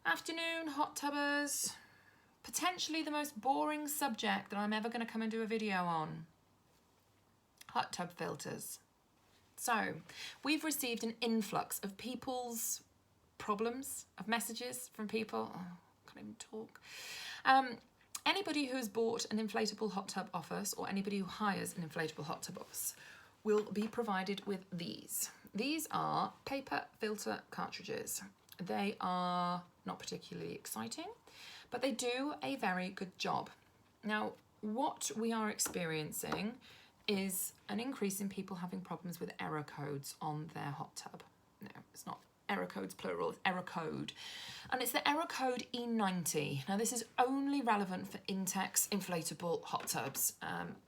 Afternoon, hot tubbers. Potentially the most boring subject that I'm ever going to come and do a video on. Hot tub filters. So, we've received an influx of people's problems, of messages from people. Oh, I can't even talk. Anybody who has bought an inflatable hot tub off us, or anybody who hires an inflatable hot tub off us, will be provided with these. These are paper filter cartridges. They are not particularly exciting, but they do a very good job. Now, what we are experiencing is an increase in people having problems with error codes on their hot tub. No, it's not error codes plural, it's error code. And it's the error code E90. Now, this is only relevant for Intex inflatable hot tubs.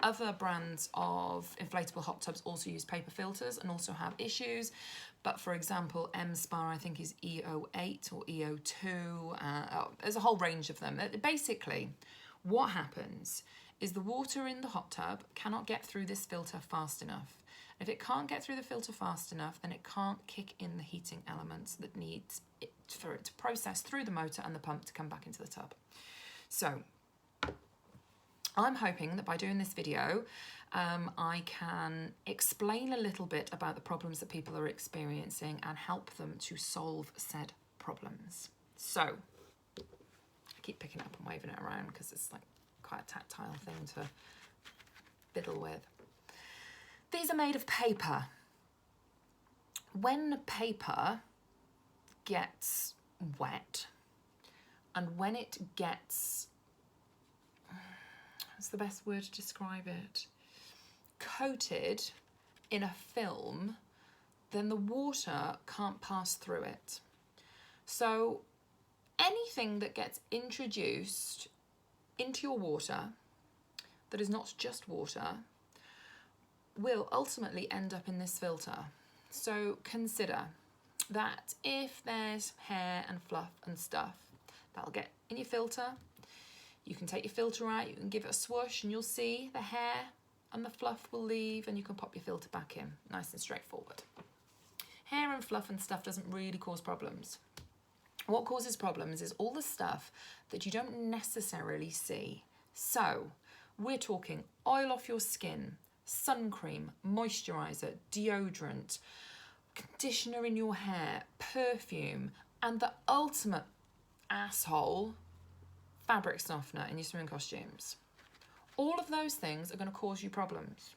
Other brands of inflatable hot tubs also use paper filters and also have issues. But for example, M-Spa, I think, is E08 or E02. There's a whole range of them. Basically, what happens is the water in the hot tub cannot get through this filter fast enough. If it can't get through the filter fast enough, then it can't kick in the heating elements that needs it for it to process through the motor and the pump to come back into the tub. So I'm hoping that by doing this video, I can explain a little bit about the problems that people are experiencing and help them to solve said problems. So I keep picking it up and waving it around because it's like quite a tactile thing to fiddle with. These are made of paper. When paper gets wet and when it gets, what's the best word to describe it, coated in a film, then the water can't pass through it. So anything that gets introduced into your water that is not just water will ultimately end up in this filter. So consider that if there's hair and fluff and stuff, that'll get in your filter. You can take your filter out, you can give it a swoosh, and you'll see the hair and the fluff will leave, and you can pop your filter back in. Nice and straightforward. Hair and fluff and stuff doesn't really cause problems. What causes problems is all the stuff that you don't necessarily see. So we're talking oil off your skin, sun cream, moisturiser, deodorant, conditioner in your hair, perfume, and the ultimate asshole, fabric softener in your swimming costumes. All of those things are going to cause you problems.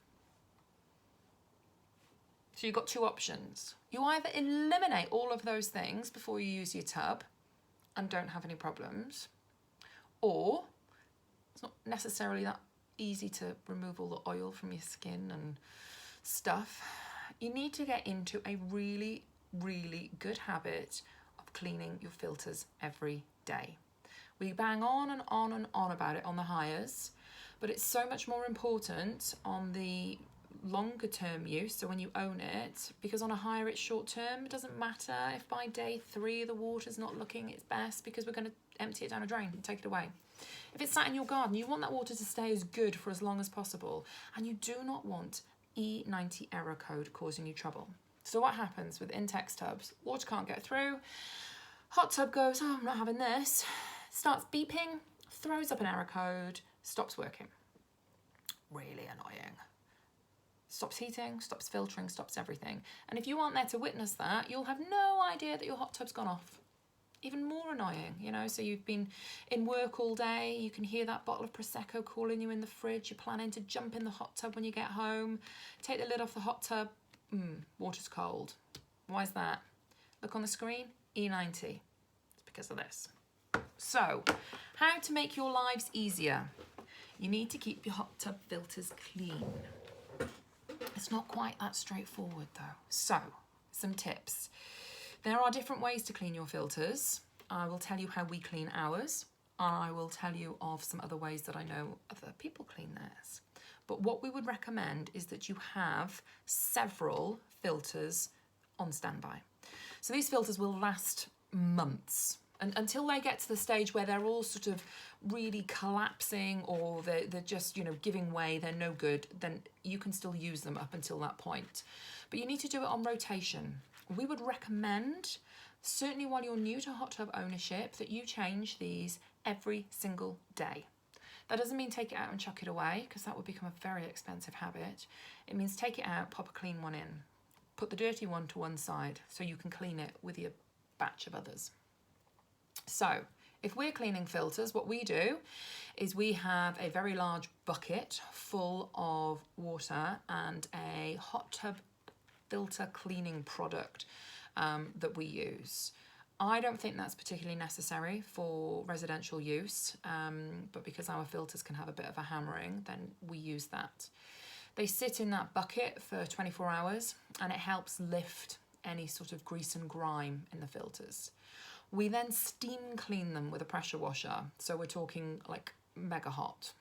So you've got two options. You either eliminate all of those things before you use your tub and don't have any problems, or it's not necessarily that easy to remove all the oil from your skin and stuff. You need to get into a really, really good habit of cleaning your filters every day. We bang on and on and on about it on the hires, but it's so much more important on the longer term use, so when you own it, because on a hire it's short term. It doesn't matter if by day 3 the water's not looking its best, because we're going to empty it down a drain and take it away. If it's sat in your garden, you want that water to stay as good for as long as possible, and you do not want E90 error code causing you trouble. So what happens with Intex tubs? Water can't get through, hot tub goes, oh, I'm not having this, starts beeping, throws up an error code, stops working. Really annoying. Stops heating, stops filtering, stops everything. And if you aren't there to witness that, you'll have no idea that your hot tub's gone off. Even more annoying, you know, so you've been in work all day, you can hear that bottle of Prosecco calling you in the fridge, you're planning to jump in the hot tub when you get home, take the lid off the hot tub, water's cold. Why is that? Look on the screen, E90. It's because of this. So, how to make your lives easier? You need to keep your hot tub filters clean. It's not quite that straightforward though. So, some tips. There are different ways to clean your filters. I will tell you how we clean ours. I will tell you of some other ways that I know other people clean theirs. But what we would recommend is that you have several filters on standby. So these filters will last months, and until they get to the stage where they're all sort of really collapsing, or they're just, you know, giving way, they're no good, then you can still use them up until that point. But you need to do it on rotation. We would recommend certainly while you're new to hot tub ownership, that you change these every single day. That doesn't mean take it out and chuck it away, because that would become a very expensive habit. It means take it out, pop a clean one in. Put the dirty one to one side so you can clean it with your batch of others. So if we're cleaning filters, what we do is we have a very large bucket full of water and a hot tub filter cleaning product that we use. I don't think that's particularly necessary for residential use, but because our filters can have a bit of a hammering, then we use that. They sit in that bucket for 24 hours and it helps lift any sort of grease and grime in the filters. We then steam clean them with a pressure washer, so we're talking like mega hot.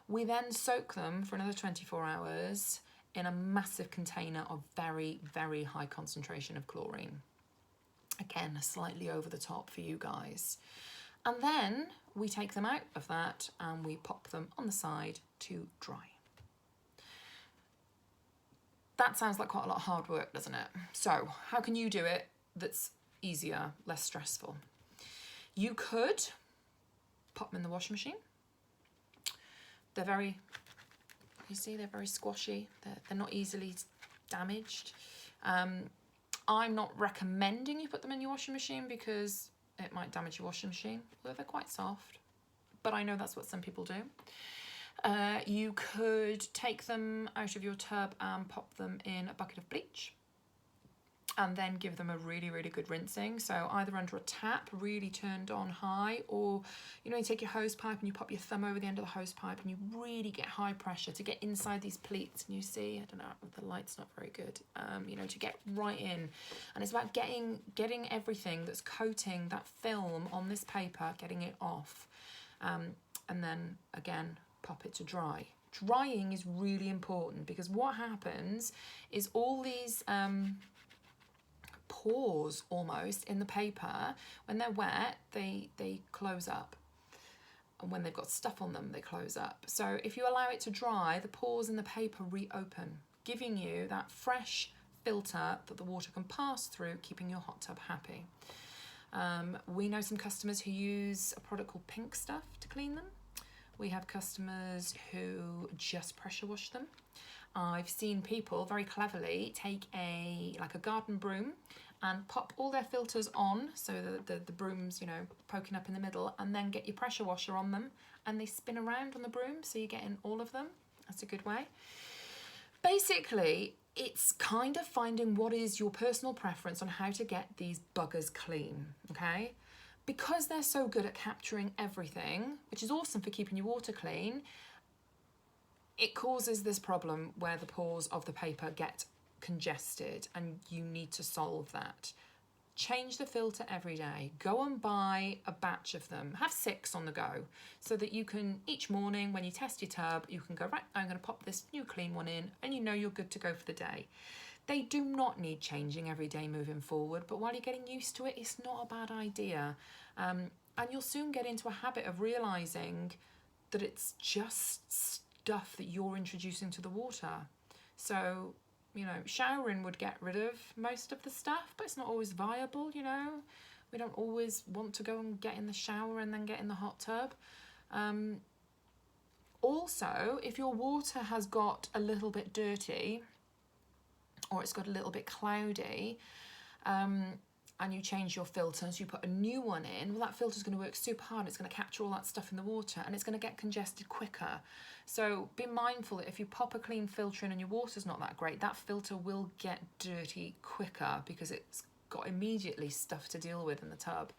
We then soak them for another 24 hours in a massive container of very, very high concentration of chlorine. Again, slightly over the top for you guys. And then we take them out of that and we pop them on the side to dry. That sounds like quite a lot of hard work, doesn't it? So how can you do it that's easier, less stressful? You could pop them in the washing machine. They're very, you see, they're very squashy. They're not easily damaged. I'm not recommending you put them in your washing machine because it might damage your washing machine, although they're quite soft. But I know that's what some people do. You could take them out of your tub and pop them in a bucket of bleach and then give them a really, really good rinsing. So either under a tap, really turned on high, or, you know, you take your hose pipe and you pop your thumb over the end of the hose pipe and you really get high pressure to get inside these pleats. And you see, I don't know, the light's not very good, you know, to get right in. And it's about getting everything that's coating that film on this paper, getting it off. And then again, pop it to dry. Drying is really important because what happens is all these pores almost in the paper, when they're wet, they close up. And when they've got stuff on them, they close up. So if you allow it to dry, the pores in the paper reopen, giving you that fresh filter that the water can pass through, keeping your hot tub happy. We know some customers who use a product called Pink Stuff to clean them. We have customers who just pressure wash them. I've seen people very cleverly take a garden broom and pop all their filters on, so the broom's, you know, poking up in the middle, and then get your pressure washer on them and they spin around on the broom so you're getting all of them. That's a good way. Basically, it's kind of finding what is your personal preference on how to get these buggers clean, okay? Because they're so good at capturing everything, which is awesome for keeping your water clean, it causes this problem where the pores of the paper get congested and you need to solve that. Change the filter every day. Go and buy a batch of them. Have 6 on the go so that you can, each morning when you test your tub, you can go, right, I'm going to pop this new clean one in, and you know you're good to go for the day. They do not need changing every day moving forward, but while you're getting used to it, it's not a bad idea. And you'll soon get into a habit of realising that it's just stuff that you're introducing to the water. So, you know, showering would get rid of most of the stuff, but it's not always viable, you know. We don't always want to go and get in the shower and then get in the hot tub. Also, if your water has got a little bit dirty or it's got a little bit cloudy, and you change your filters, you put a new one in, well, that filter's going to work super hard. It's going to capture all that stuff in the water and it's going to get congested quicker. So be mindful that if you pop a clean filter in and your water's not that great, that filter will get dirty quicker because it's got immediately stuff to deal with in the tub.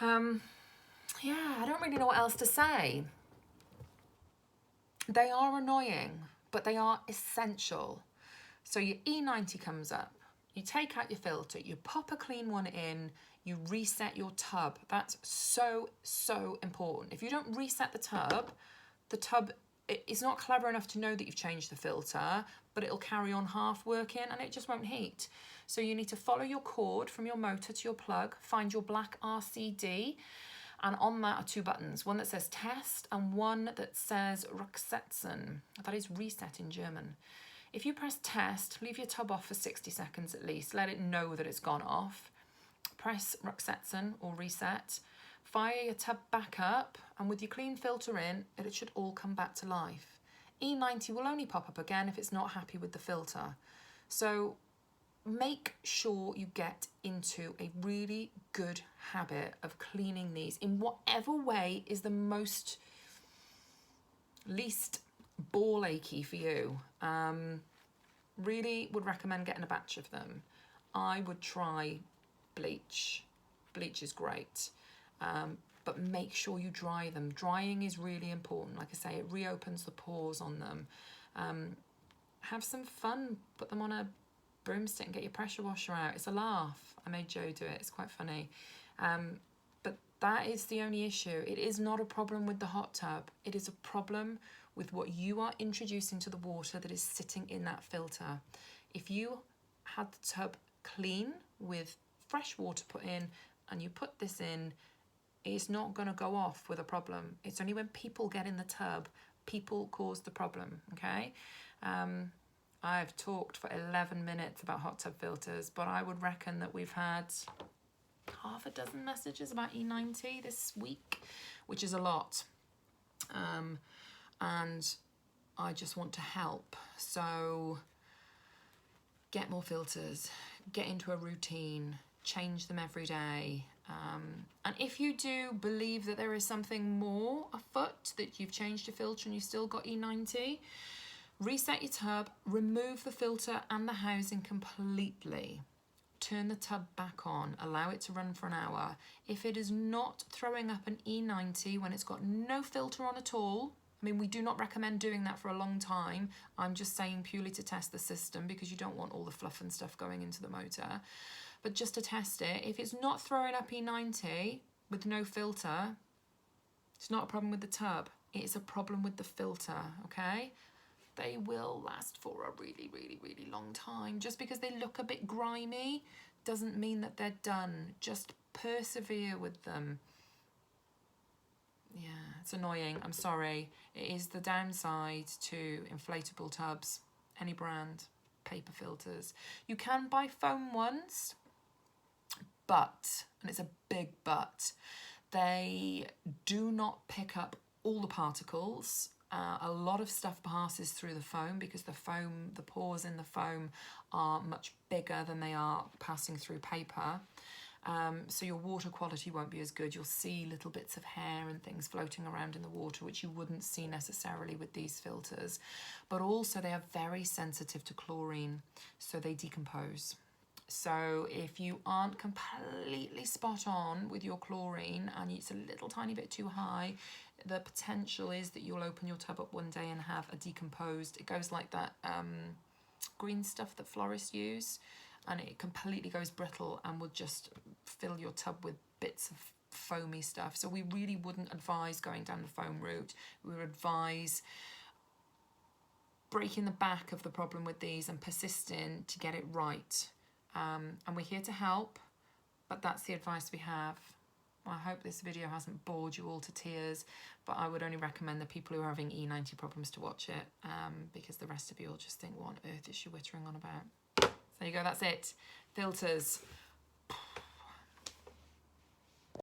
Yeah, I don't really know what else to say. They are annoying, but they are essential. So your E90 comes up. You take out your filter, you pop a clean one in, you reset your tub. That's so, so important. If you don't reset the tub it's not clever enough to know that you've changed the filter, but it'll carry on half working and it just won't heat. So you need to follow your cord from your motor to your plug, find your black RCD, and on that are 2 buttons, one that says test and one that says Rücksetzen. That is reset in German. If you press test, leave your tub off for 60 seconds at least. Let it know that it's gone off. press or reset, fire your tub back up, and with your clean filter in, it should all come back to life. E90 will only pop up again if it's not happy with the filter. So make sure you get into a really good habit of cleaning these in whatever way is the least ball achy for you. Really would recommend getting a batch of them. I would try bleach. Bleach is great. But make sure you dry them. Drying is really important. Like I say, it reopens the pores on them. Have some fun. Put them on a broomstick and get your pressure washer out. It's a laugh. I made Joe do it. It's quite funny. But that is the only issue. It is not a problem with the hot tub. It is a problem with what you are introducing to the water that is sitting in that filter. If you had the tub clean with fresh water put in and you put this in, it's not going to go off with a problem. It's only when people get in the tub, people cause the problem, okay? I've talked for 11 minutes about hot tub filters, but I would reckon that we've had half a dozen messages about E90 this week, which is a lot. And I just want to help. So get more filters, get into a routine, change them every day. And if you do believe that there is something more afoot, that you've changed your filter and you've still got E90, reset your tub, remove the filter and the housing completely. Turn the tub back on, allow it to run for an hour. If it is not throwing up an E90 when it's got no filter on at all, I mean, we do not recommend doing that for a long time. I'm just saying purely to test the system because you don't want all the fluff and stuff going into the motor. But just to test it, if it's not throwing up E90 with no filter, it's not a problem with the tub. It is a problem with the filter, okay? They will last for a really, really, really long time. Just because they look a bit grimy doesn't mean that they're done. Just persevere with them. Yeah, it's annoying. I'm sorry. It is the downside to inflatable tubs, any brand, paper filters. You can buy foam ones, but, and it's a big but, they do not pick up all the particles. A lot of stuff passes through the foam because the pores in the foam are much bigger than they are passing through paper. So your water quality won't be as good. You'll see little bits of hair and things floating around in the water, which you wouldn't see necessarily with these filters. But also they are very sensitive to chlorine, so they decompose. So if you aren't completely spot on with your chlorine and it's a little tiny bit too high, the potential is that you'll open your tub up one day and have a decomposed, it goes like that green stuff that florists use, and it completely goes brittle and will just fill your tub with bits of foamy stuff. So we really wouldn't advise going down the foam route. We would advise breaking the back of the problem with these and persisting to get it right. And we're here to help, but that's the advice we have. I hope this video hasn't bored you all to tears, but I would only recommend the people who are having E90 problems to watch it, because the rest of you will just think, what on earth is she wittering on about? So there you go, that's it. Filters.